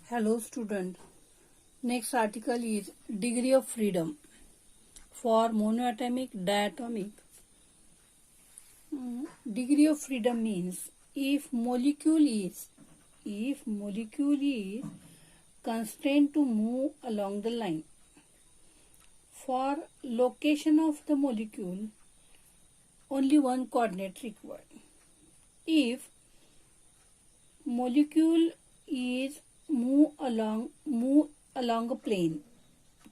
Hello student. Next article is degree of freedom for monoatomic, diatomic. Degree of freedom means if molecule is constrained to move along the line. For location of the molecule, only one coordinate required. If molecule is move along a plane,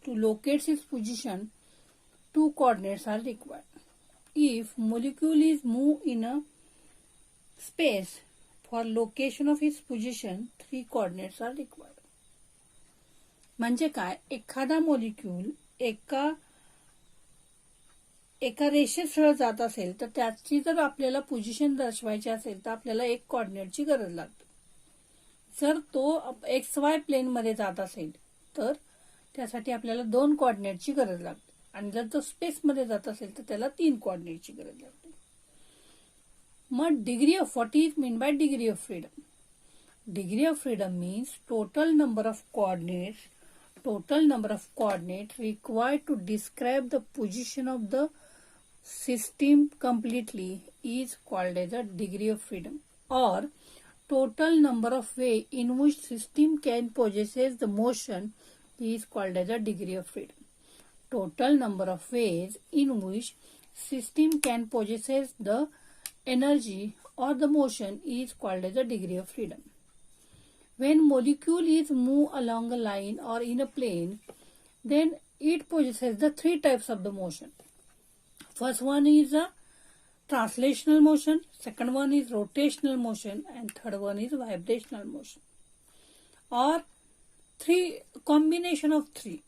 to locate its position, two coordinates are required. If molecule is move in a space, for location of its position, three coordinates are required. म्हणजे काय, एखादा molecule एका रेषेसह जात असेल तर त्याची जर आपल्याला पोझिशन दर्शवायची असेल तर आपल्याला एक कोऑर्डिनेटची गरज लागते. जर तो XY प्लेन मध्ये जात असेल तर त्यासाठी आपल्याला दोन कोऑर्डिनेटची गरज लागते आणि जर तो स्पेस मध्ये जात असेल तर त्याला तीन कोऑर्डिनेटची गरज लागते. मग degree of what is mean by degree of freedom? Degree of freedom means total number of coordinates required to describe the position of the system completely is called as a degree of freedom, or total number of ways in which system can possesses the motion is called as a degree of freedom. Total number of ways in which system can possesses the energy or the motion is called as a degree of freedom. When molecule is move along a line or in a plane, then it possesses the three types of the motion. First one is a translational motion, second one is rotational motion, and third one is vibrational motion, or three combination of three.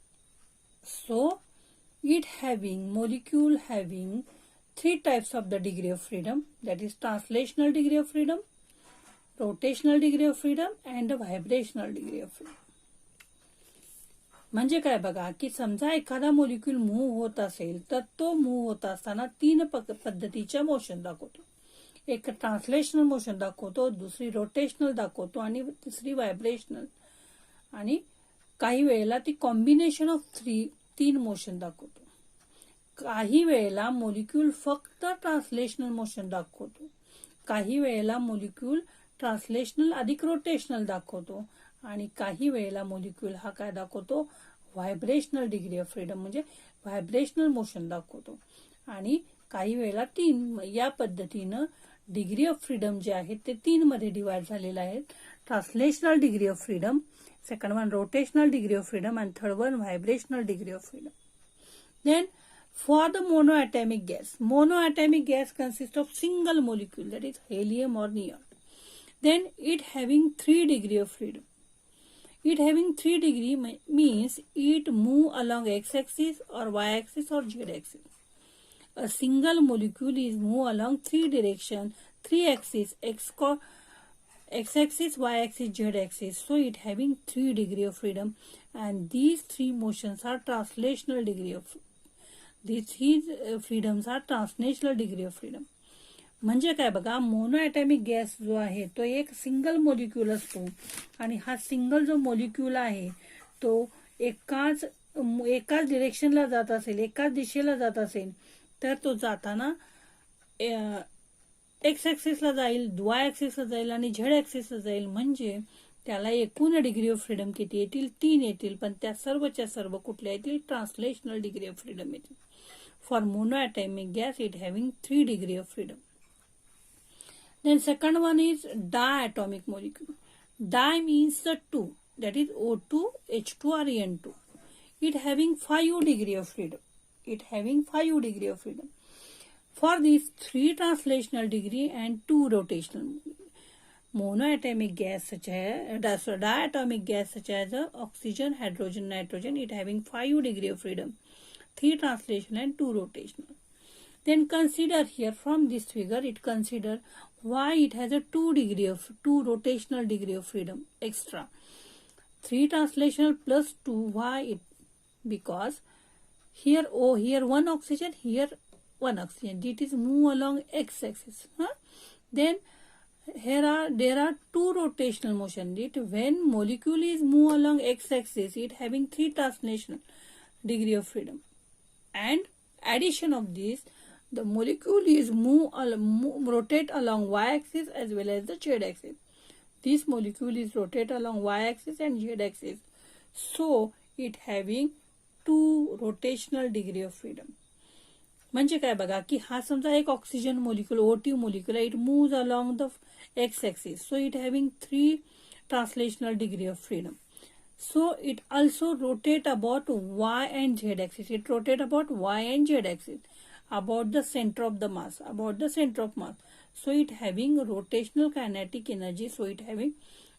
So molecule having three types of the degree of freedom, that is translational degree of freedom, rotational degree of freedom and vibrational degree of freedom. म्हणजे काय बघा की समजा एखादा molecule move होत असेल तर तो मूव्ह होत असताना तीन पद्धतीच्या मोशन दाखवतो. एक ट्रान्सलेशनल मोशन दाखवतो, दुसरी रोटेशनल दाखवतो आणि तिसरी व्हायब्रेशनल. आणि काही वेळेला ती कॉम्बिनेशन ऑफ तीन मोशन दाखवतो. काही वेळेला मोलिक्यूल फक्त ट्रान्सलेशनल मोशन दाखवतो, काही वेळेला मोलिक्यूल ट्रान्सलेशनल अधिक रोटेशनल दाखवतो आणि काही वेळेला मोलिक्यूल हा काय दाखवतो, व्हायब्रेशनल डिग्री ऑफ फ्रीडम म्हणजे व्हायब्रेशनल मोशन दाखवतो. आणि काही वेळेला तीन. या पद्धतीनं डिग्री ऑफ फ्रीडम जे आहे ते तीन मध्ये डिवाइड झालेलं आहे. Translational degree of freedom, second one rotational degree of freedom and third one vibrational degree of freedom. Then for the monoatomic gas consists of single molecule, that is helium or neon. Then it having 3 degree of freedom. It having 3 degree means it move along x-axis or y-axis or z-axis. A single molecule is move along 3 direction, 3 axis, x-axis, y-axis, z-axis. So it having 3 degree of freedom, and these 3 motions are translational degree of freedom. These 3 freedoms are translational degree of freedom. म्हणजे काय बघा, monoatomic gas जो आहे तो एक single molecule असतो आणि हा सिंगल जो मोलिक्यूल आहे तो एकाच डिरेक्शनला जात असेल, एकाच दिशेला जात असेल तर तो जाताना एक्स ऍक्सिसला जाईल, वाय ऍक्सिसला जाईल आणि झेड ऍक्सिसला जाईल. म्हणजे त्याला एकूण डिग्री ऑफ फ्रीडम किती येतील, 3 येतील. पण त्या सर्वच्या सर्व कुठल्या येतील, ट्रान्सलेशनल डिग्री ऑफ फ्रीडम येतील. For monoatomic gas it having 3 degree of freedom. Then second one is diatomic molecule. Di means the two, that is O2, H2 or En2. It having 5 degree of freedom. For these 3 translational degree and 2 rotational. Monoatomic gas such as diatomic gas such as oxygen, hydrogen, nitrogen, it having 5 degree of freedom, 3 translational and 2 rotational. Then consider here from this figure, it consider why it has a 2 rotational degree of freedom extra. 3 translational plus 2, why it? Because here one oxygen, here one oxygen. It is move along x-axis. Then there are two rotational motion. It when molecule is move along x-axis, it having three translational degree of freedom, and addition of this, the molecule is rotate along y-axis as well as the z-axis. This molecule is rotate along y-axis and z-axis, so it having two rotational degree of freedom. म्हणजे काय बघा की हा समजा एक oxygen molecule O2 molecule it moves along the x-axis, so it having three translational degree of freedom. So it also rotate about y and z axis. It rotate about y and z axis, about the center of the mass, about the center of mass. So it having rotational kinetic energy. So it having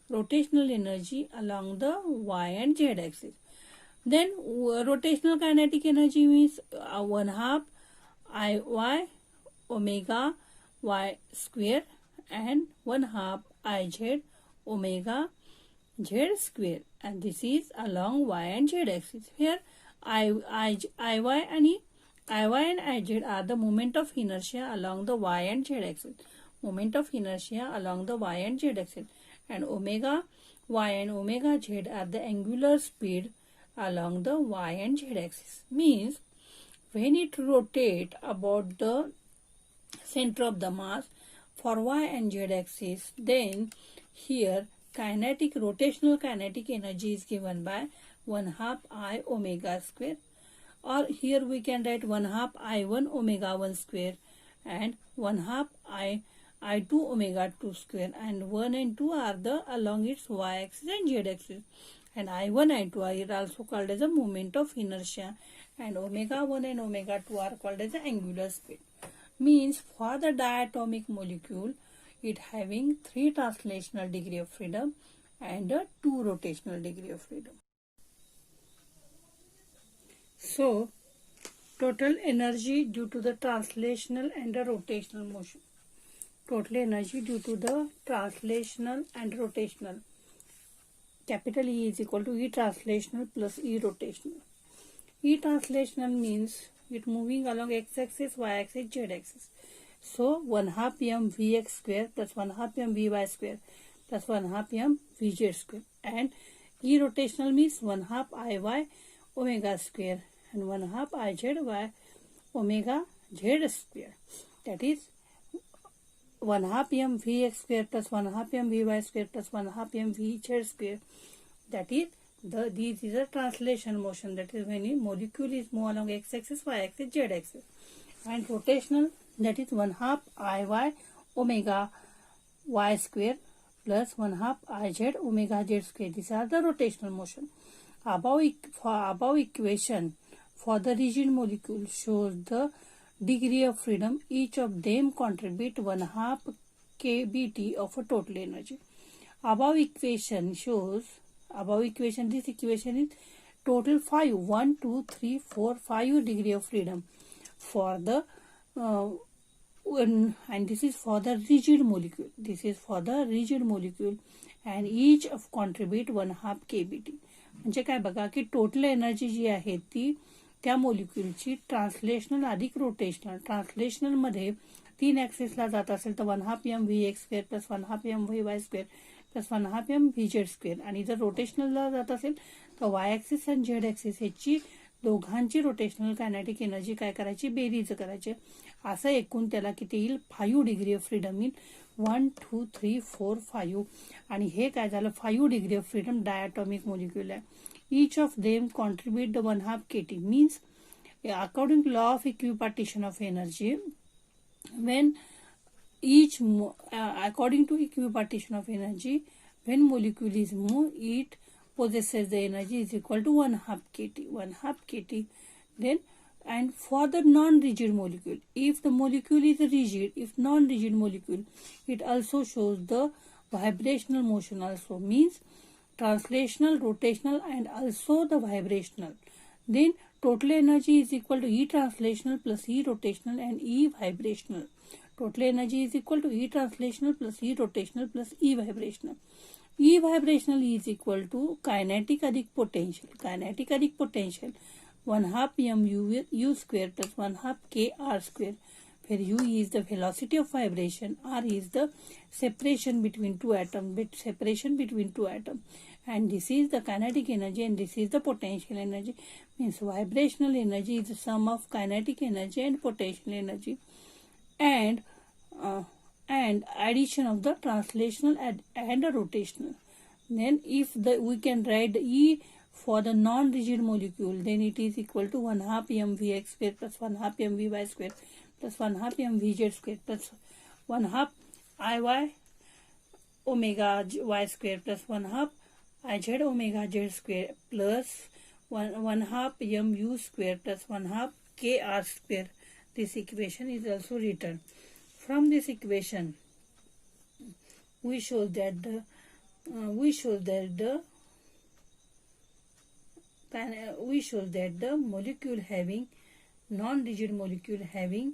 rotational energy along the y and z axis. Then rotational kinetic energy means 1/2 Iy omega y square and 1/2 Iz omega z square, and this is along y and z axis. Here Iy and Iz are the moment of inertia along the y and z axis. Moment of inertia along the y and z axis, and omega y and omega z are the angular speed along the y and z axis. Means when it rotate about the center of the mass for y and z axis, then here rotational kinetic energy is given by 1/2 I omega square, or here we can write 1/2 I1 omega 1 square and 1/2 I2 omega 2 square, and 1 and 2 are the along its y axis and z axis, and I1 I2 are also called as a moment of inertia, and omega 1 and omega 2 are called as the angular speed. Means for the diatomic molecule, it having three translational degree of freedom and a two rotational degree of freedom. So total energy due to the translational and the rotational motion. Total energy due to the translational and rotational. Capital E is equal to E translational plus E rotational. E translational means it moving along x-axis, y-axis, z-axis. So 1/2 m vx square plus 1/2 m vy square plus 1/2 m vz square, and E rotational means 1/2 Iy omega square and 1/2 Izy omega z square. That is 1/2 m vx square plus 1/2 m vy square plus 1/2 m vz square. That is this is a translation motion. That is when a molecule is move along x-axis, y-axis, z-axis, and rotational, that is 1/2 Iy omega y square plus 1/2 Iz omega z square. These are the rotational motion. Above equation for the rigid molecule shows the degree of freedom. Each of them contribute 1/2 kBt of a total energy. This equation is total 5, 1, 2, 3, 4, 5 degree of freedom for the and this is for the rigid molecule. This is for the rigid molecule, and each of contribute 1/2 kBt. म्हणजे काय बघा की total energy जी आहे ती त्या मोलिक्यूलची translational अधिक rotational. Translational मध्ये 3 ऍक्सिसला जात असेल तर 1/2 m vx square plus 1/2 m vy square plus 1/2 m vz square, आणि जर रोटेशनलला जात असेल तर वाय ऍक्सिस आणि झेड ऍक्सिस ह्याची दोघांची रोटेशनल कायनेटिक एनर्जी काय करायची, बेरीज करायची. असं एकूण त्याला किती येईल, 5 डिग्री ऑफ फ्रीडम येईल. 1, 2, 3, 4, 5, आणि हे काय झालं 5 degree of freedom diatomic molecule आहे. Each of them contribute the 1/2 kT. Means according to law of equipartition of energy, when according to equipartition of energy, when molecule is moved, it possesses the energy is equal to 1/2 kT. 1/2 kT. Then, and for the non-rigid molecule, if the molecule is rigid, if non-rigid molecule, it also shows the vibrational motion also. Means translational, rotational, and also the vibrational. Then total energy is equal to E translational plus E rotational and E vibrational. Total energy is equal to E translational plus E rotational plus E vibrational. E vibrational is equal to kinetic अधिक potential. Kinetic अधिक potential 1/2 m u square plus 1/2 k r square, where u is the velocity of vibration, r is the separation between two atoms, and this is the kinetic energy and this is the potential energy. Means vibrational energy is the sum of kinetic energy and potential energy, and addition of the translational and rotational. Then if we can write E for the non-rigid molecule, then it is equal to 1/2 mvx square plus 1/2 mvy square plus 1/2 mvz square plus 1/2 iy omega y square plus 1/2 iz omega z square plus 1/2 mu square plus 1/2 kr square. This equation is also written. From this equation, we show that the molecule having non-rigid molecule having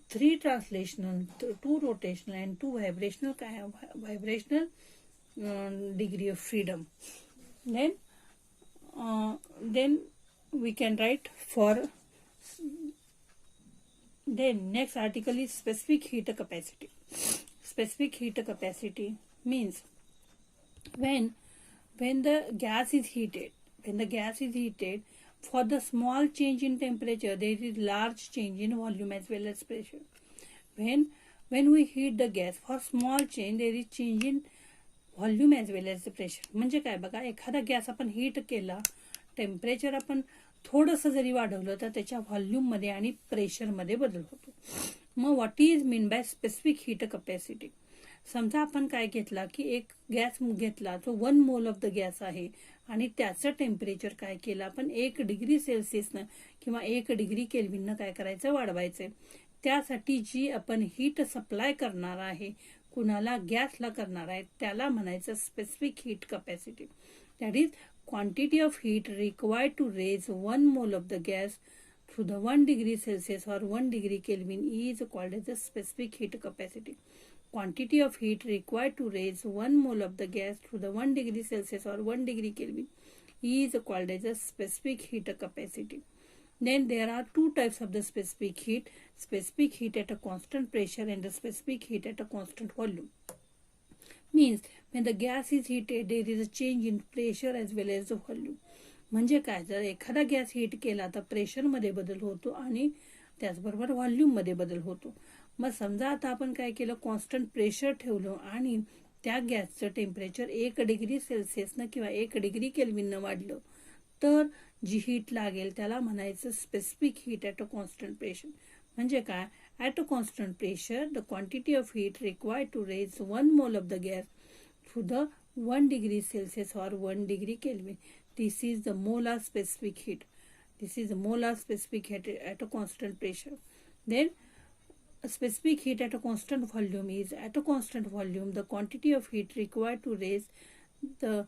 3 translational, 2 rotational, and 2 vibrational degree of freedom. Then we can write for. Then next article is specific heat capacity. Specific heat capacity means when the gas is heated, for the small change in temperature, there is large change in volume as well as pressure. When we heat the gas, for small change there is change in volume as well as the pressure. म्हणजे काय बघा, एखादा gas आपण heat केला, temperature आपण थोडंसं जरी वाढवलं तर त्याच्या व्हॉल्यूम मध्ये आणि प्रेशर मध्ये बदल होतो. मग what is mean by specific heat capacity. समजा आपण काय घेतला की एक गॅस घेतला, जो 1 मोल ऑफ द गॅस आहे आणि त्याचं टेम्परेचर काय केलं आपण 1 डिग्री सेल्सिअसनं किंवा 1 डिग्री केल्विननं काय करायचं, वाढवायचं. त्यासाठी जी आपण हीट सप्लाय करणार आहे, कुणाला, गॅसला करणार आहे, त्याला म्हणायचं specific heat capacity. That is quantity of heat required to raise 1 mole of the gas to the 1 degree Celsius or 1 degree Kelvin is called as the specific heat capacity. Quantity of heat required to raise 1 mole of the gas to the 1 degree Celsius or 1 degree Kelvin is called as the specific heat capacity. Then there are 2 types of the specific heat at a constant pressure and the specific heat at a constant volume. Means when the gas is heated, there is a change in pressure as well as the volume. म्हणजे काय, जर एखादा gas heat केला तर pressure मध्ये बदल होतो आणि त्याचबरोबर व्हॉल्यूम मध्ये बदल होतो. मग समजा आता आपण काय केलं, कॉन्स्टंट प्रेशर ठेवलं आणि त्या गॅसचं टेम्परेचर 1 डिग्री सेल्सिअसनं किंवा 1 डिग्री केल्विननं वाढलं, तर जी हीट लागेल त्याला म्हणायचं specific heat at a constant pressure. म्हणजे काय, at a constant pressure, the quantity of heat required to raise 1 mole of the gas to the 1 degree Celsius or 1 degree Kelvin. This is the molar specific heat. At a constant pressure. Then a specific heat at a constant volume is, at a constant volume, the quantity of heat required to raise the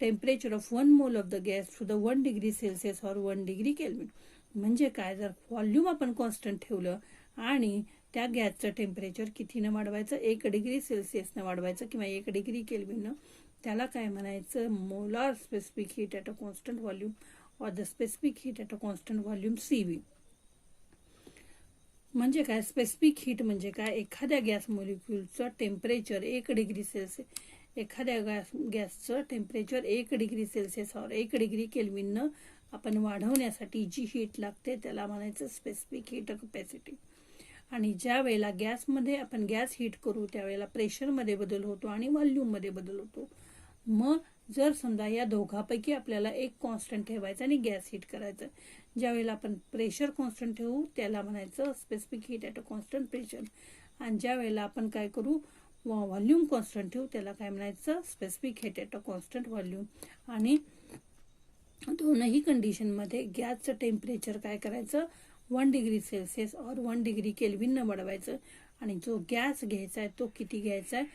temperature of 1 mole of the gas to the 1 degree Celsius or 1 degree Kelvin. म्हणजे काय, जर volume आपण constant ठेवलं आणि त्या गॅसचं temperature कितीनं वाढवायचं, 1 degree सेल्सिअसनं वाढवायचं किंवा 1 डिग्री केल्विननं, त्याला काय म्हणायचं, molar specific heat at a constant volume or the specific heat at a constant volume CV. म्हणजे काय, स्पेसिफिक हीट म्हणजे काय, एखाद्या गॅस मॉलिक्यूलचं टेम्परेचर 1 डिग्री सेल्सिअस, एखाद्या गॅसचं टेम्परेचर 1 डिग्री सेल्सिअस और 1 डिग्री केल्विननं आपण वाढवण्यासाठी जी हीट लागते त्याला म्हणायचं स्पेसिफिक हीट कपॅसिटी. आणि ज्या वेळेला गॅसमध्ये आपण गॅस हीट करू त्यावेळेला प्रेशरमध्ये बदल होतो आणि व्हॉल्यूममध्ये बदल होतो. मग जर समजा या दोघांपैकी आपल्याला एक कॉन्स्टंट ठेवायचं आणि गॅस हीट करायचं, ज्या वेळेला आपण प्रेशर कॉन्स्टंट ठेवू त्याला म्हणायचं specific heat at a constant pressure, आणि ज्या वेळेला आपण काय करू, व्हॉल्यूम कॉन्स्टंट ठेवू त्याला काय म्हणायचं specific heat at a constant volume. आणि दोनही कंडिशनमध्ये गॅसचं टेम्परेचर काय करायचं, 1 डिग्री सेल्सिअस और 1 डिग्री केल्विननं वाढवायचं आणि जो गॅस घ्यायचा आहे तो किती घ्यायचा आहे,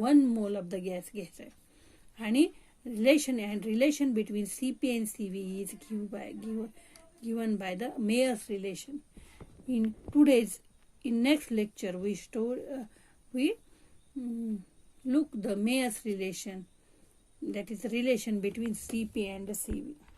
1 मोल ऑफ द गॅस घ्यायचा आहे. आणि relation between CP and CV is given by the Mayer's relation. In next lecture we look the Mayer's relation, that is the relation between CP and the CV.